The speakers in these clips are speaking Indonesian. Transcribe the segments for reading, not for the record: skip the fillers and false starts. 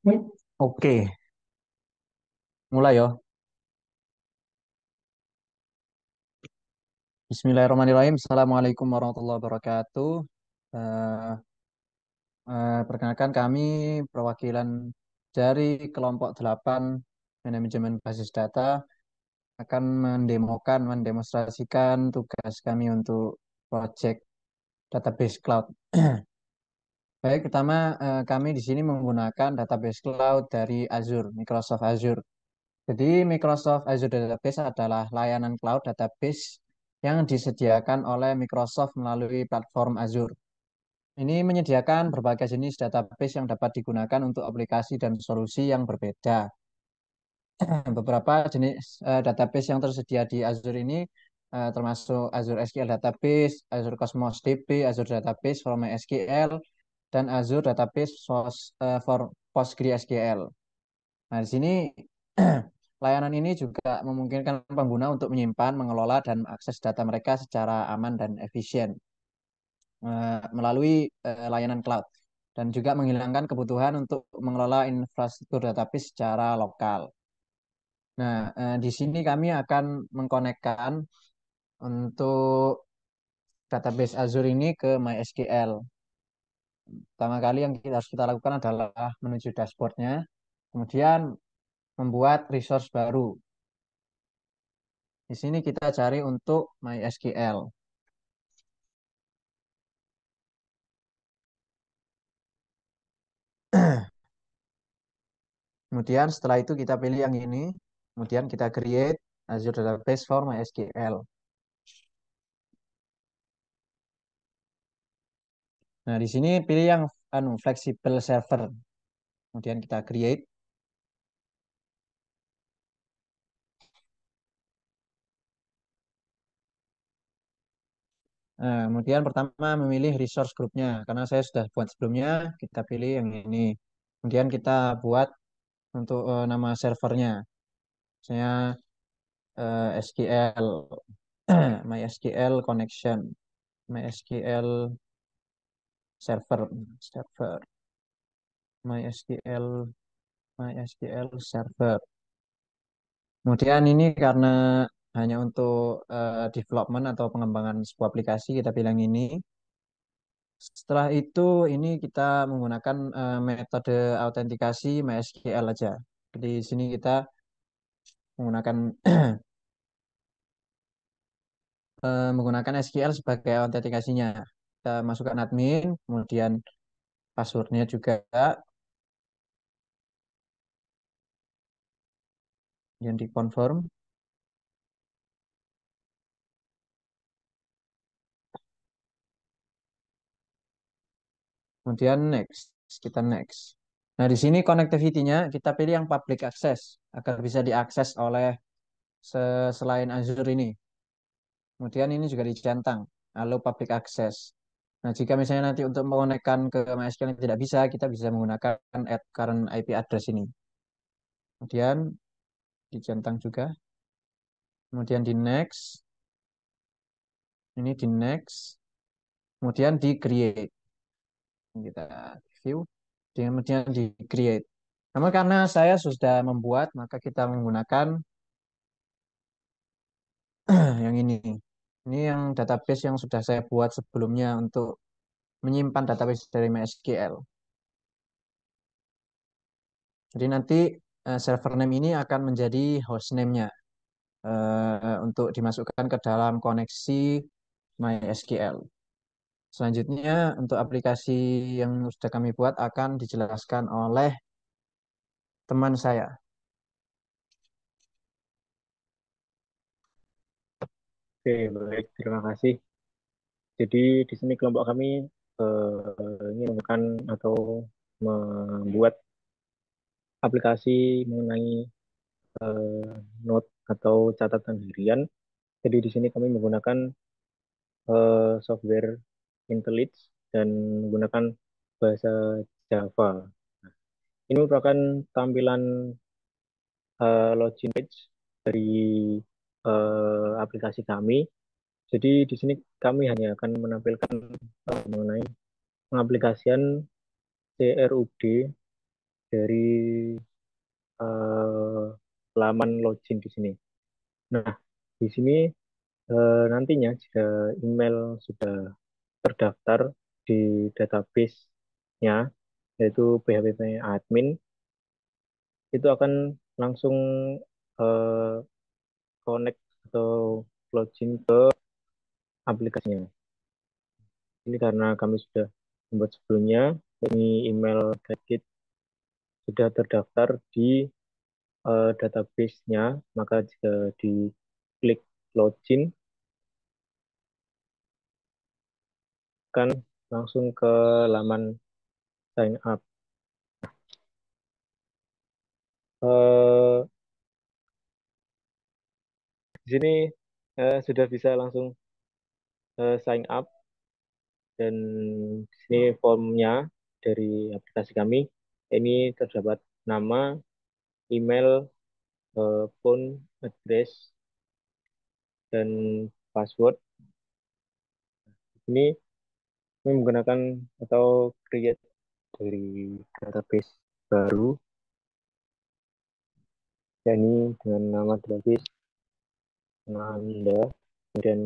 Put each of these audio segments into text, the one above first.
Oke, mulai yo. Bismillahirrahmanirrahim. Assalamualaikum warahmatullahi wabarakatuh. Eh, Perkenalkan kami perwakilan dari kelompok 8 manajemen basis data akan mendemonstrasikan tugas kami untuk proyek database cloud. Baik, pertama kami di sini menggunakan database cloud dari Azure, Microsoft Azure. Jadi Microsoft Azure Database adalah layanan cloud database yang disediakan oleh Microsoft melalui platform Azure. Ini menyediakan berbagai jenis database yang dapat digunakan untuk aplikasi dan solusi yang berbeda. Beberapa jenis database yang tersedia di Azure ini termasuk Azure SQL Database, Azure Cosmos DB, Azure Database for MySQL, dan Azure Database for PostgreSQL. Nah, di sini layanan ini juga memungkinkan pengguna untuk menyimpan, mengelola, dan mengakses data mereka secara aman dan efisien melalui layanan cloud dan juga menghilangkan kebutuhan untuk mengelola infrastruktur database secara lokal. Nah, di sini kami akan mengkonekkan untuk database Azure ini ke MySQL. Pertama kali yang harus kita lakukan adalah menuju dashboardnya, kemudian membuat resource baru. Di sini kita cari untuk MySQL. Kemudian setelah itu kita pilih yang ini. Kemudian kita create Azure Database for MySQL. Nah, di sini pilih yang flexible server. Kemudian kita create. Nah, kemudian pertama memilih resource groupnya. Karena saya sudah buat sebelumnya, kita pilih yang ini. Kemudian kita buat untuk nama servernya. Misalnya SQL, MySQL connection, MySQL server, MySQL, MySQL server. Kemudian ini karena hanya untuk development atau pengembangan sebuah aplikasi, kita bilang ini. Setelah itu, ini kita menggunakan metode autentikasi MySQL aja. Jadi di sini kita menggunakan menggunakan SQL sebagai autentikasinya. Kita masukkan admin, kemudian passwordnya juga, yang dikonfirm, kemudian next, kita next. Nah, di sini connectivity-nya kita pilih yang public access agar bisa diakses oleh selain Azure ini. Kemudian ini juga dicentang, allow public access. Nah, jika misalnya nanti untuk mengonekkan ke MySQL yang tidak bisa, kita bisa menggunakan add current IP address ini. Kemudian dicentang juga. Kemudian di next, ini di next. Kemudian di create. Kita view, kemudian di create. Namun karena saya sudah membuat, maka kita menggunakan yang ini. Ini yang database yang sudah saya buat sebelumnya untuk menyimpan database dari MySQL. Jadi nanti server name ini akan menjadi host name-nya untuk dimasukkan ke dalam koneksi MySQL. Selanjutnya untuk aplikasi yang sudah kami buat akan dijelaskan oleh teman saya. Oke, baik. Terima kasih. Jadi di sini kelompok kami ingin menemukan atau membuat aplikasi mengenai note atau catatan harian. Jadi di sini kami menggunakan software IntelliJ dan menggunakan bahasa Java. Ini merupakan tampilan login page dari aplikasi kami. Jadi di sini kami hanya akan menampilkan mengenai pengaplikasian CRUD dari eh, laman login di sini. Nah, di sini nantinya jika email sudah terdaftar di database-nya, yaitu PHP admin, itu akan langsung eh, connect atau login ke aplikasinya. Ini karena kami sudah membuat sebelumnya, ini email Guidekit sudah terdaftar di database-nya, maka jika diklik login, akan langsung ke laman sign up. Eh, di sini sudah bisa langsung sign up dan di sini formnya dari aplikasi kami ini terdapat nama, email, phone address dan password. Ini kami menggunakan atau create dari database baru, yakni dengan nama database Anda, kemudian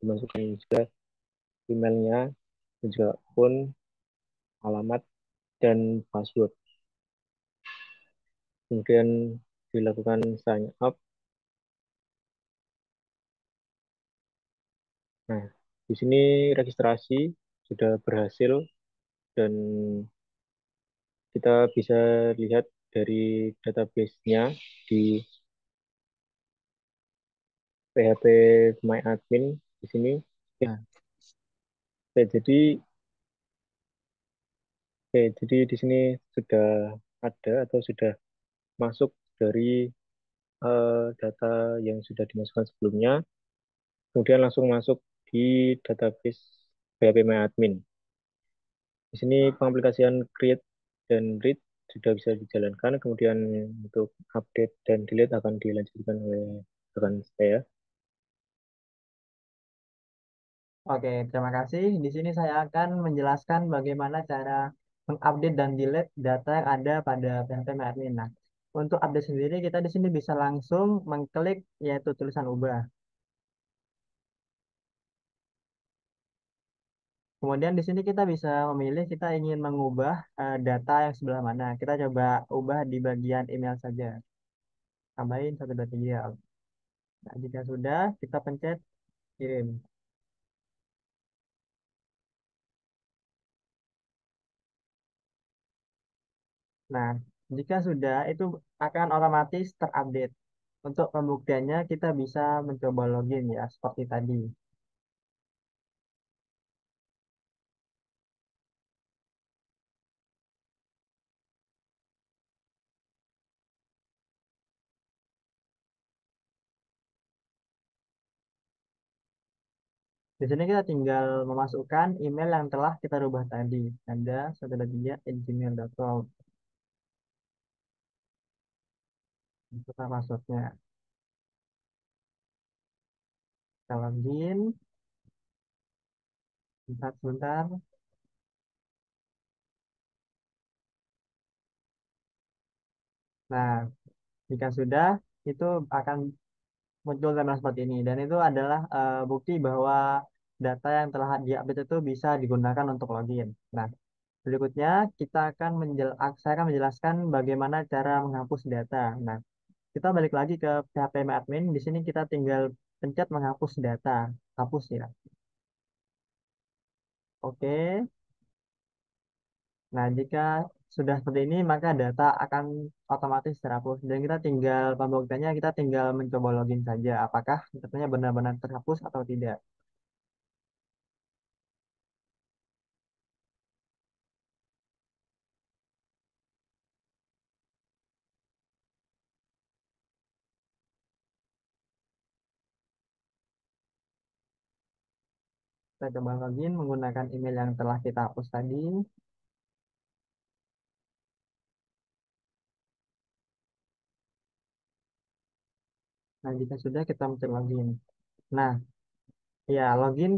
dimasukkan juga emailnya, dan juga phone, alamat, dan password. Kemudian dilakukan sign up. Nah, di sini registrasi sudah berhasil dan kita bisa lihat dari database-nya di PHP My Admin di sini. Nah, Oke, jadi di sini sudah ada atau sudah masuk dari data yang sudah dimasukkan sebelumnya, kemudian langsung masuk di database PHP My Admin. Di sini pengaplikasian create dan read sudah bisa dijalankan, kemudian untuk update dan delete akan dilanjutkan oleh rekan saya. oke, terima kasih. Di sini saya akan menjelaskan bagaimana cara mengupdate dan delete data yang ada pada PHP admin. Nah, untuk update sendiri kita di sini bisa langsung mengklik yaitu tulisan ubah. Kemudian di sini kita bisa memilih kita ingin mengubah data yang sebelah mana. Kita coba ubah di bagian email saja. Tambahin 123. Nah, jika sudah, kita pencet kirim. Nah, jika sudah, itu akan otomatis terupdate. Untuk pembuktiannya, kita bisa mencoba login ya, seperti tadi. Di sini kita tinggal memasukkan email yang telah kita rubah tadi. Ada 123@gmail.com. Kita passwordnya. Kita login. Sebentar. Nah, jika sudah, itu akan muncul tampilan seperti ini. Dan itu adalah bukti bahwa data yang telah diupdate itu bisa digunakan untuk login. Nah, berikutnya kita akan saya akan menjelaskan bagaimana cara menghapus data. Nah, kita balik lagi ke PHP admin. Di sini kita tinggal pencet menghapus data. Hapus ya. Oke. Nah, jika sudah seperti ini, maka data akan otomatis terhapus. Dan kita tinggal, pembuktiannya kita tinggal mencoba login saja. Apakah datanya benar-benar terhapus atau tidak. Kita coba login menggunakan email yang telah kita hapus tadi. Nah, jika sudah kita mencet login. Nah, ya login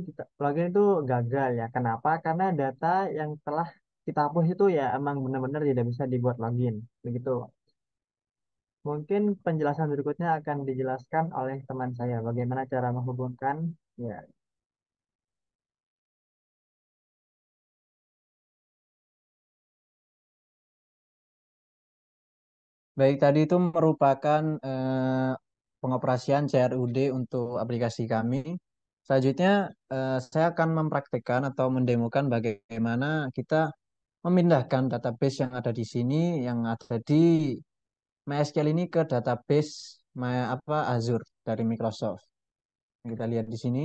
itu gagal ya. Kenapa? Karena data yang telah kita hapus itu ya emang benar-benar tidak bisa dibuat login. Begitu. Mungkin penjelasan berikutnya akan dijelaskan oleh teman saya bagaimana cara menghubungkan ya. Baik, tadi itu merupakan pengoperasian CRUD untuk aplikasi kami. Selanjutnya, saya akan mempraktikkan atau mendemokan bagaimana kita memindahkan database yang ada di sini, yang ada di MySQL ini ke database Azure dari Microsoft. Kita lihat di sini.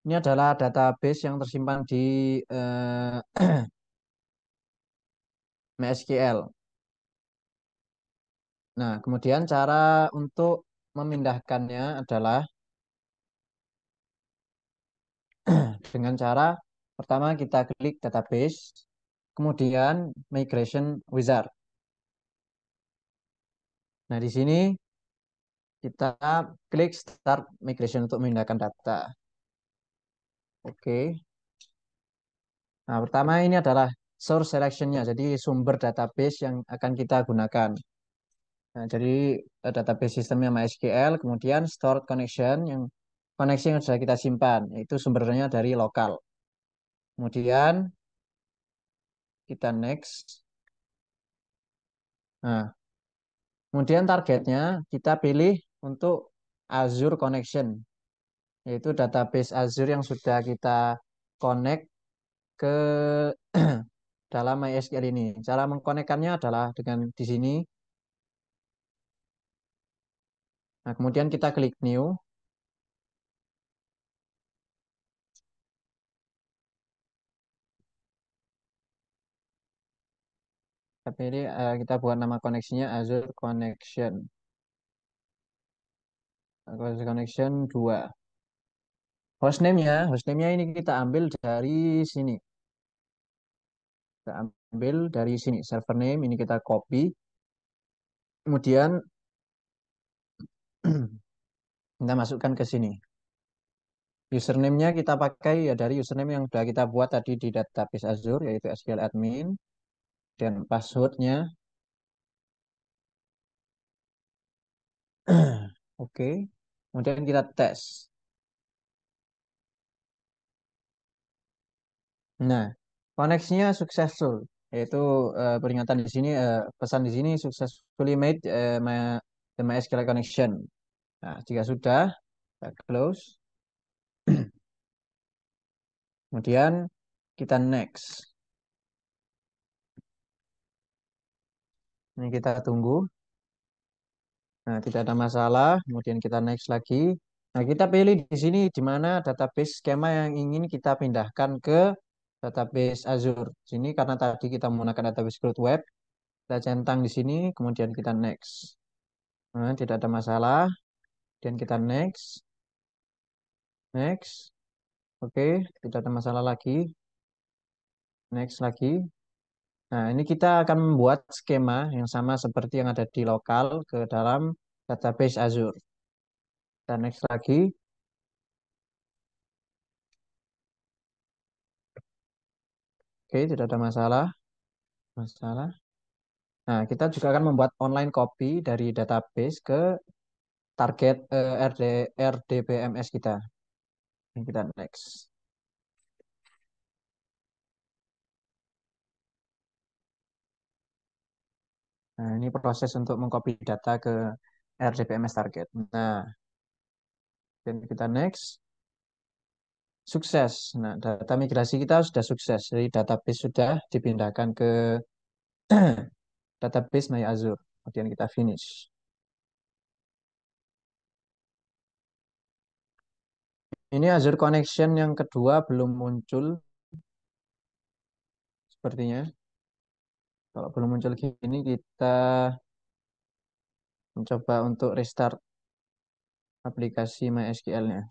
Ini adalah database yang tersimpan di eh, MySQL. Nah, kemudian cara untuk memindahkannya adalah dengan cara pertama kita klik database, kemudian migration wizard. Nah, di sini kita klik start migration untuk memindahkan data. Oke. Nah, pertama ini adalah source selection-nya, jadi sumber database yang akan kita gunakan. Nah, jadi database sistemnya MySQL, kemudian stored connection yang koneksi yang sudah kita simpan, itu sumbernya dari lokal. Kemudian kita next. Nah, kemudian targetnya kita pilih untuk Azure Connection, yaitu database Azure yang sudah kita connect ke dalam MySQL ini. Cara mengkonekkannya adalah dengan di sini. Nah, kemudian kita klik New. Tapi ini kita buat nama koneksinya Azure Connection. Azure Connection 2. Hostname-nya ini kita ambil dari sini. Kita ambil dari sini. Server name ini kita copy. Kemudian kita masukkan ke sini. Username-nya kita pakai ya dari username yang sudah kita buat tadi di database Azure, yaitu SQL admin. Dan passwordnya, oke. Kemudian kita tes. Nah, koneksinya successful, yaitu peringatan di sini, pesan di sini successfully made the MySQL connection. Nah, jika sudah, kita close. Kemudian kita next. Ini kita tunggu. Nah, tidak ada masalah. Kemudian kita next lagi. Nah, kita pilih di sini di mana database skema yang ingin kita pindahkan ke database Azure. Sini karena tadi kita menggunakan database Cloud Web, kita centang di sini, kemudian kita next. Nah, tidak ada masalah. Dan kita next, next. Oke, tidak ada masalah lagi. Next lagi. Nah, ini kita akan membuat skema yang sama seperti yang ada di lokal ke dalam database Azure. Kita next lagi. Oke, tidak ada masalah. Masalah. Nah, kita juga akan membuat online copy dari database ke target RDBMS kita. Ini kita next. Nah, ini proses untuk mengcopy data ke RDBMS target. Nah, dan kita next. Sukses. Nah, data migrasi kita sudah sukses. Jadi database sudah dipindahkan ke database My Azure. Kemudian kita finish. Ini Azure Connection yang kedua belum muncul sepertinya. Kalau belum muncul gini, kita mencoba untuk restart aplikasi MySQL-nya.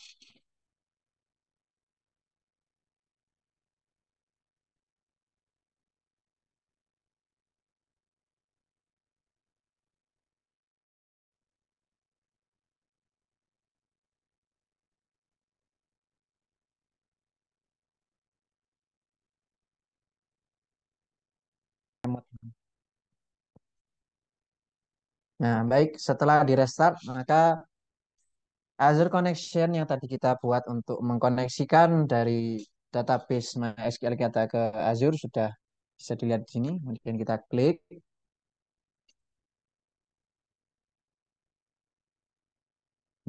Nah, baik, setelah di restart, maka Azure Connection yang tadi kita buat untuk mengkoneksikan dari database MySQL kita ke Azure sudah bisa dilihat di sini. Kemudian kita klik.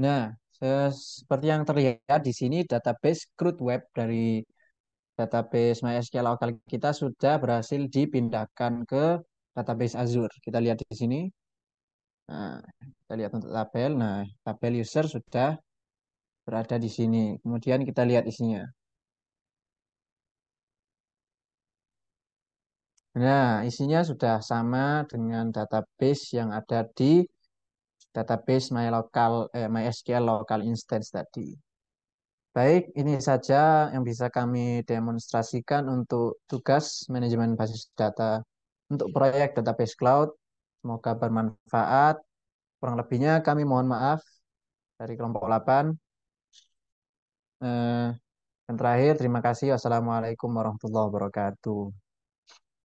Nah, seperti yang terlihat di sini database CRUD web dari database MySQL lokal kita sudah berhasil dipindahkan ke database Azure. Kita lihat di sini. Nah, kita lihat untuk tabel. Nah, tabel user sudah berada di sini. Kemudian kita lihat isinya. Nah, isinya sudah sama dengan database yang ada di database MySQL local instance tadi. Baik, ini saja yang bisa kami demonstrasikan untuk tugas manajemen basis data untuk proyek database cloud. Semoga bermanfaat. Kurang lebihnya kami mohon maaf dari kelompok 8. Eh, yang terakhir, terima kasih. Wassalamualaikum warahmatullahi wabarakatuh.